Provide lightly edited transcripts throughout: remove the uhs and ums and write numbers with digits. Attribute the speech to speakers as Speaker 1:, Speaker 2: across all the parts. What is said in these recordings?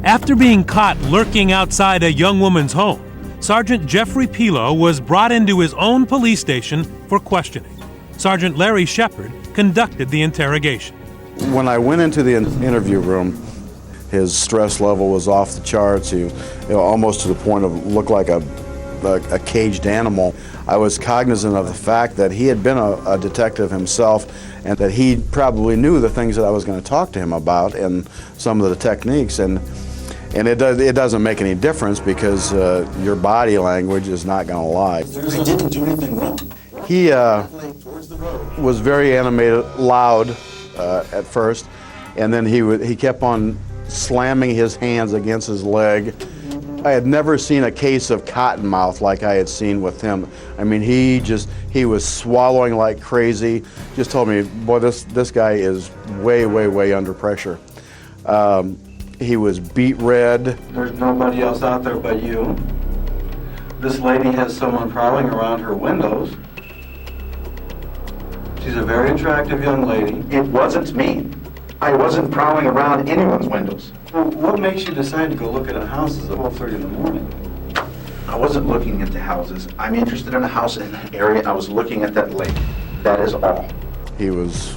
Speaker 1: After being caught lurking outside a young woman's home, Sergeant Jeffrey Pelo was brought into his own police station for questioning. Sergeant Larry Shepard conducted the interrogation.
Speaker 2: When I went into the interview room, his stress level was off the charts. He, almost to the point of looked like a caged animal. I was cognizant of the fact that he had been a detective himself and that he probably knew the things that I was going to talk to him about and some of the techniques. And it doesn't make any difference because your body language is not going to lie.
Speaker 3: I didn't do anything wrong.
Speaker 2: He was very animated, loud at first, and then he kept on slamming his hands against his leg. I had never seen a case of cottonmouth like I had seen with him. I mean, he was swallowing like crazy. Just told me, boy, this guy is way under pressure. He was beet red.
Speaker 3: There's nobody else out there but you. This lady has someone prowling around her windows. She's a very attractive young lady.
Speaker 4: It wasn't me. I wasn't prowling around anyone's windows.
Speaker 3: Well, what makes you decide to go look at houses at 12:30 in the morning?
Speaker 4: I wasn't looking at the houses. I'm interested in a house in the area. I was looking at that lake. That is all.
Speaker 2: He was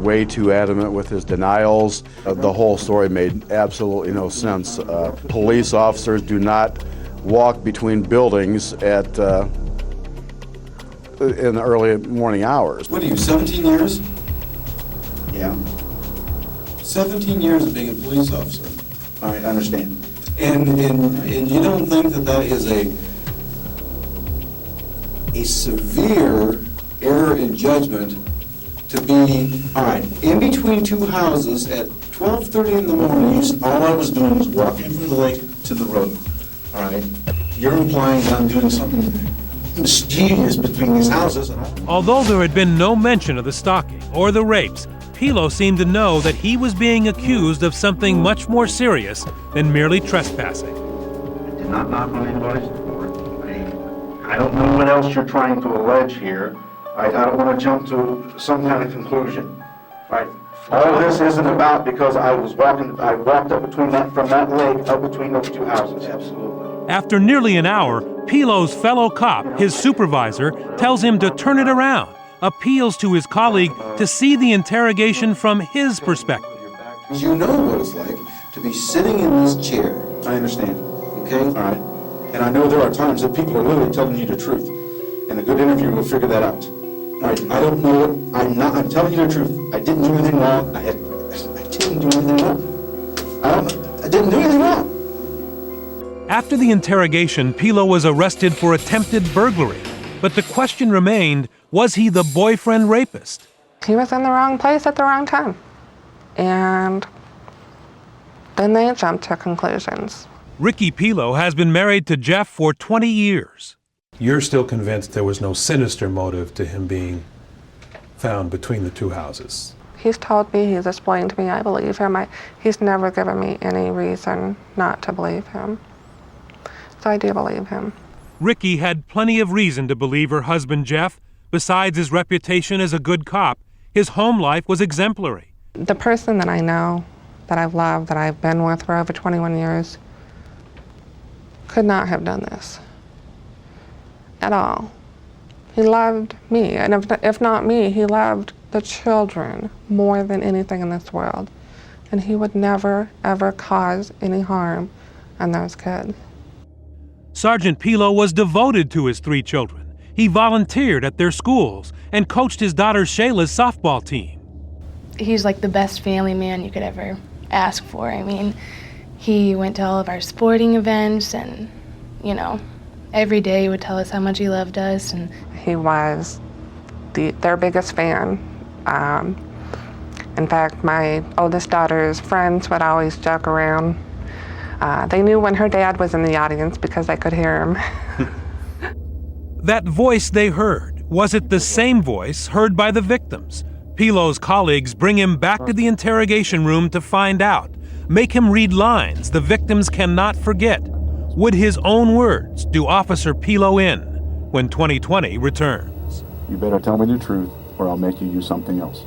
Speaker 2: way too adamant with his denials. The whole story made absolutely no sense. Police officers do not walk between buildings at in the early morning hours.
Speaker 3: What are you, 17 years?
Speaker 4: Yeah.
Speaker 3: 17 years of being a police officer.
Speaker 4: All right, I understand.
Speaker 3: And you don't think that is a severe error in judgment to be, all right, in between two houses at 12:30 in the morning?
Speaker 4: All I was doing was walking from the lake to the road. All right? You're implying that I'm doing something mischievous between these houses.
Speaker 1: Although there had been no mention of the stalking or the rapes, Pelo seemed to know that he was being accused of something much more serious than merely trespassing.
Speaker 4: I did not knock on anybody's door. I don't know what else you're trying to allege here. I don't want to jump to some kind of conclusion. Right? All this isn't about because I walked up from that lake up between those two houses.
Speaker 3: Absolutely.
Speaker 1: After nearly an hour, Pelo's fellow cop, his supervisor, tells him to turn it around, appeals to his colleague to see the interrogation from his perspective.
Speaker 3: You know what it's like to be sitting in this chair.
Speaker 4: I understand.
Speaker 3: Okay?
Speaker 4: All right. And I know there are times that people are literally telling you the truth. And a good interview will figure that out. All right, I don't know what, I'm telling you the truth. I didn't do anything wrong. I didn't do anything wrong. I didn't do anything wrong.
Speaker 1: After the interrogation, Pelo was arrested for attempted burglary. But the question remained, was he the boyfriend rapist?
Speaker 5: He was in the wrong place at the wrong time. And then they jumped to conclusions.
Speaker 1: Ricky Pelo has been married to Jeff for 20 years.
Speaker 6: You're still convinced there was no sinister motive to him being found between the two houses?
Speaker 5: He's told me, he's explained to me, I believe him. He's never given me any reason not to believe him. So I do believe him.
Speaker 1: Ricky had plenty of reason to believe her husband, Jeff. Besides his reputation as a good cop, his home life was exemplary.
Speaker 5: The person that I know, that I've loved, that I've been with for over 21 years, could not have done this at all. He loved me, and if not me, he loved the children more than anything in this world. And he would never, ever cause any harm on those kids.
Speaker 1: Sergeant Pelo was devoted to his 3 children. He volunteered at their schools and coached his daughter Shayla's softball team.
Speaker 7: He's like the best family man you could ever ask for. I mean, he went to all of our sporting events and, you know, every day he would tell us how much he loved us. And
Speaker 5: he was their biggest fan. In fact, my oldest daughter's friends would always joke around. They knew when her dad was in the audience because they could hear him.
Speaker 1: That voice they heard, was it the same voice heard by the victims? Pelo's colleagues bring him back to the interrogation room to find out, make him read lines the victims cannot forget. Would his own words do Officer Pelo in when 2020 returns?
Speaker 8: You better tell me the truth or I'll make you use something else.